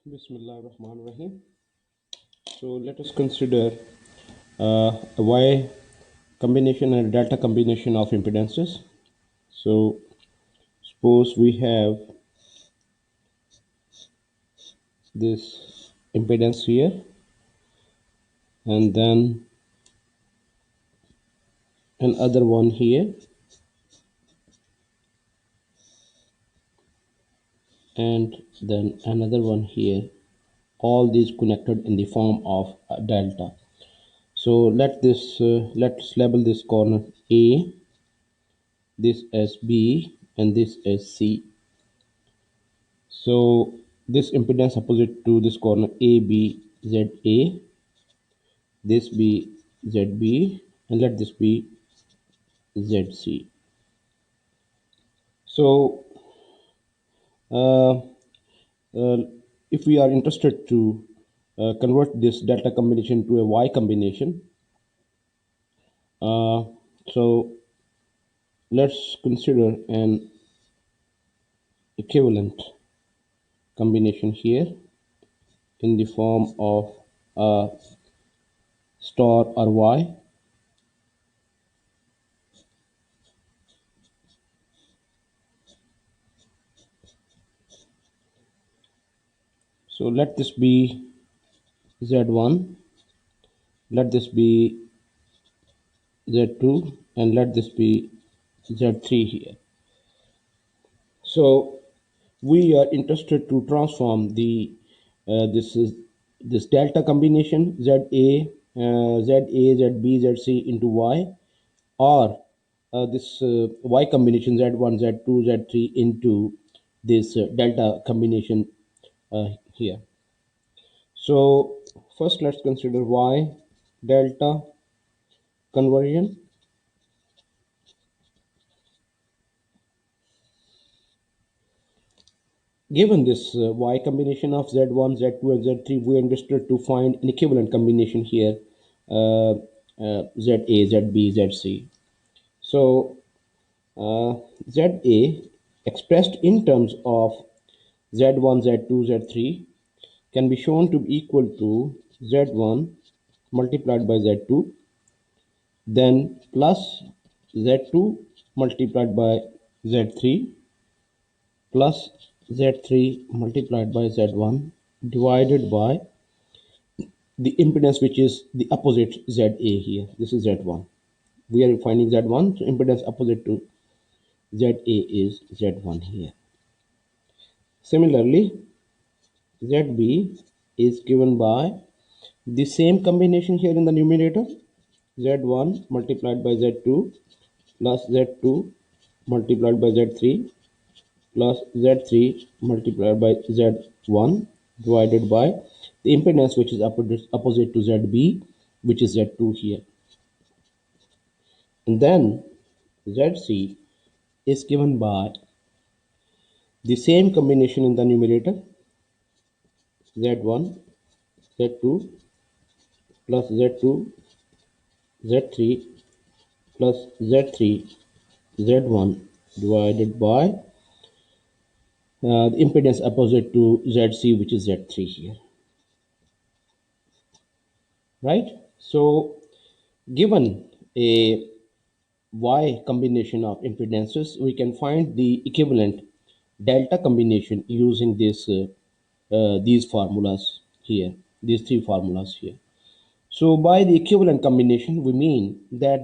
Bismillah Rahman Rahim. So let us consider a Y combination and delta combination of impedances. So suppose we have this impedance here and then another one here and then another one here, all these connected in the form of a delta. So let's label this corner A, this as B, and this as C. So this impedance opposite to this corner ABZA, this be ZB, and let this be ZC. So uh, uh, if we are interested to convert this delta combination to a Y combination, uh, so let's consider an equivalent combination here in the form of a star or Y. So let this be Z1, let this be Z2, and let this be Z3 here. So we are interested to transform the this delta combination ZB, ZC into Y, or this Y combination Z1, Z2, Z3 into this delta combination here. So first let's consider Y delta conversion. Given this Y combination of Z1, Z2, and Z3, we are interested to find an equivalent combination here, ZA, ZB, ZC. So ZA expressed in terms of Z1, Z2, Z3 can be shown to be equal to Z1 multiplied by Z2, then plus Z2 multiplied by Z3 plus Z3 multiplied by Z1 divided by the impedance, which is the opposite ZA here. This is Z1. We are finding Z1, so impedance opposite to ZA is Z1 here. Similarly, ZB is given by the same combination here in the numerator, Z1 multiplied by Z2 plus Z2 multiplied by Z3 plus Z3 multiplied by Z1 divided by the impedance, which is opposite to ZB, which is Z2 here. And then ZC is given by the same combination in the numerator, Z1, Z2 plus Z2, Z3 plus Z3, Z1 divided by the impedance opposite to ZC, which is Z3 here, right? So given a Y combination of impedances, we can find the equivalent delta combination using these formulas here, these three formulas here. So by the equivalent combination, we mean that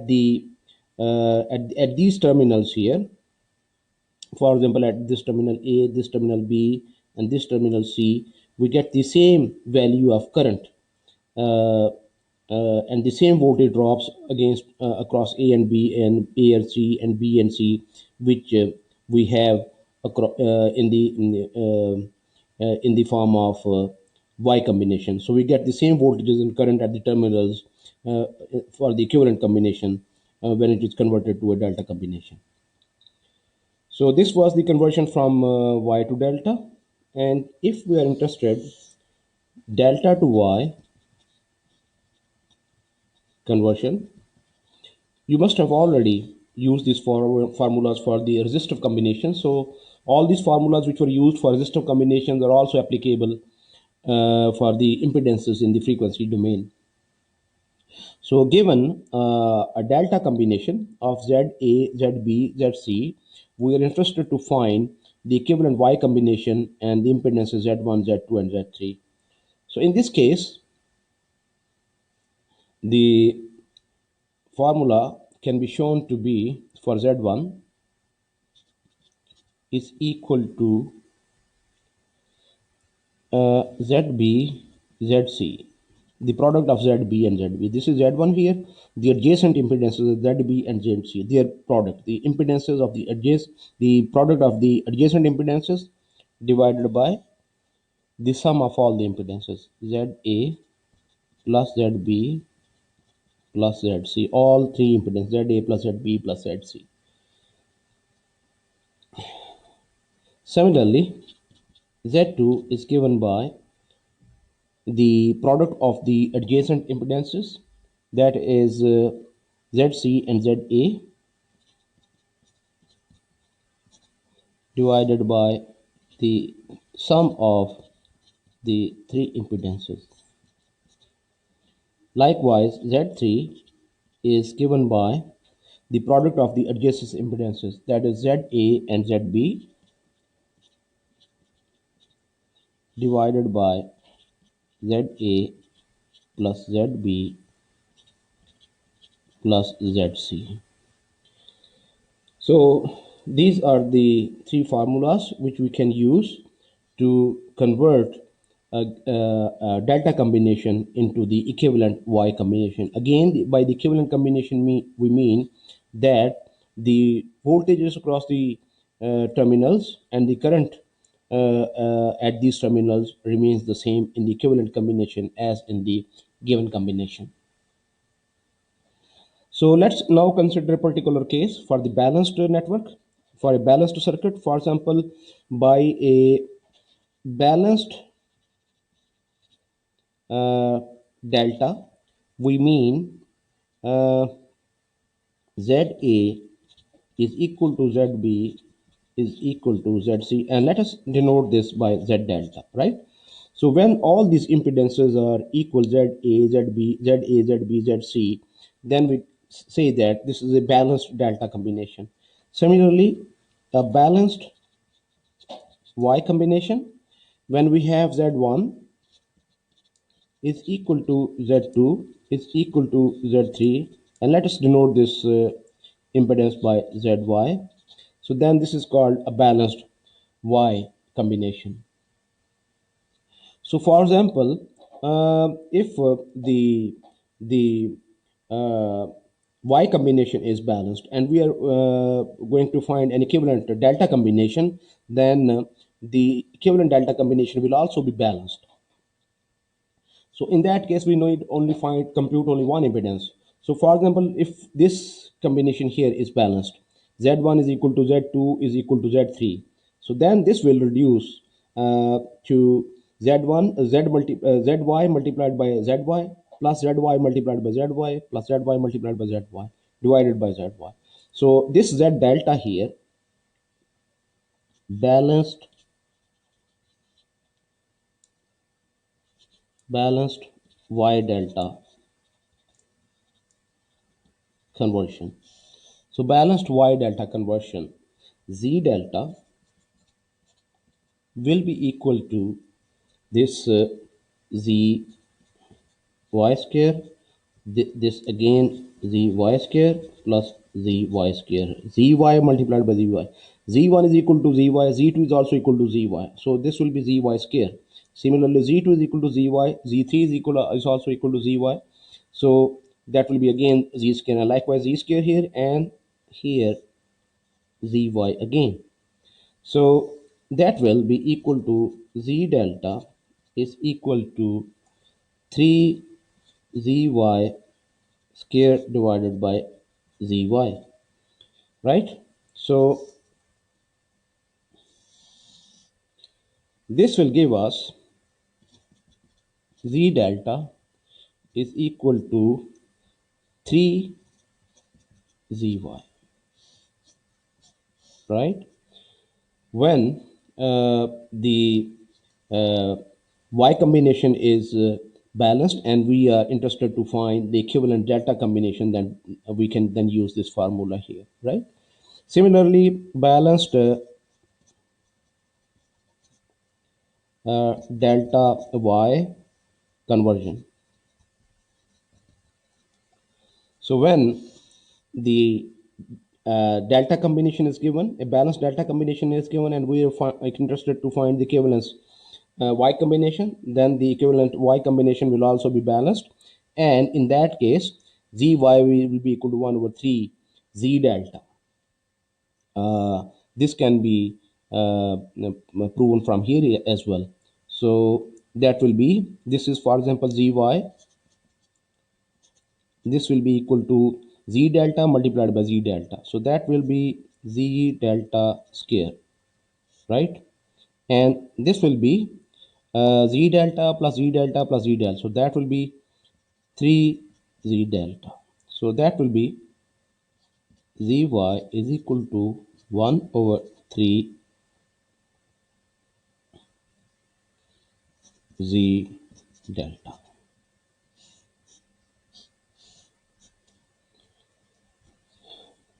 at these terminals here, for example, at this terminal A, this terminal B, and this terminal C, we get the same value of current uh, and the same voltage drops against across A and B and A and C and B and C, which we have in the form of Y combination. So we get the same voltages and current at the terminals uh, for the equivalent combination when it is converted to a delta combination. So this was the conversion from Y to delta. And if we are interested, delta to Y conversion, you must have already used these formulas for the resistive combination. So all these formulas which were used for resistive combinations are also applicable for the impedances in the frequency domain. So given a delta combination of ZA, ZB, ZC, we are interested to find the equivalent Y combination and the impedances Z1, Z2, and Z3. So in this case, the formula can be shown to be for Z1 is equal to ZB, ZC, the product of ZB and ZB. This is Z1 here. The adjacent impedances of ZB and ZC, their product. The impedances of the product of the adjacent impedances divided by the sum of all the impedances. ZA plus ZB plus ZC. All three impedances, ZA plus ZB plus ZC. Similarly, Z2 is given by the product of the adjacent impedances, that is ZC and ZA, divided by the sum of the three impedances. Likewise, Z3 is given by the product of the adjacent impedances, that is ZA and ZB, divided by ZA plus ZB plus ZC. So these are the three formulas which we can use to convert a delta combination into the equivalent Y combination. Again, by the equivalent combination, we mean that the voltages across the terminals and the current at these terminals remains the same in the equivalent combination as in the given combination. So let's now consider a particular case for the balanced network, for a balanced circuit. For example, by a balanced delta, we mean uh, ZA is equal to ZB is equal to ZC, and let us denote this by Z delta, right? So when all these impedances are equal, ZA, ZB, ZA, ZB, ZC, then we say that this is a balanced delta combination. Similarly, a balanced Y combination, when we have Z1 is equal to Z2 is equal to Z3, and let us denote this impedance by ZY. So then this is called a balanced Y combination. So for example, if the uh, Y combination is balanced and we are going to find an equivalent delta combination, then the equivalent delta combination will also be balanced. So in that case, we need only compute only one impedance. So for example, if this combination here is balanced, Z1 is equal to Z2 is equal to Z3. So then this will reduce to Z1, ZY multiplied by ZY plus ZY multiplied by ZY plus ZY multiplied by ZY divided by ZY. So this Z delta here, balanced balanced Y delta conversion. So balanced Y delta conversion, Z delta will be equal to this Z Y square, this again Z Y square plus Z Y square, Z Y multiplied by Z Y. Z1 is equal to Z Y, Z2 is also equal to Z Y. So this will be Z Y square. Similarly, Z2 is equal to Z Y, Z3 is also equal to Z Y. So that will be again Z square, and likewise Z square here and here zy again. So that will be equal to z delta is equal to 3zy square divided by zy, right? So this will give us z delta is equal to 3zy, right? When the uh, Y combination is balanced, and we are interested to find the equivalent delta combination. Then we can then use this formula here, right? Similarly, balanced delta Y conversion. So when the delta combination is given, a balanced delta combination is given, and we are interested to find the equivalence Y combination, then the equivalent Y combination will also be balanced. And in that case, ZY will be equal to 1 over 3 Z delta. This can be proven from here as well. So that will be, this is for example ZY, this will be equal to Z delta multiplied by Z delta. So that will be Z delta square, right? And this will be Z delta plus Z delta plus Z delta. So that will be 3 Z delta. So that will be Zy is equal to 1 over 3 Z delta.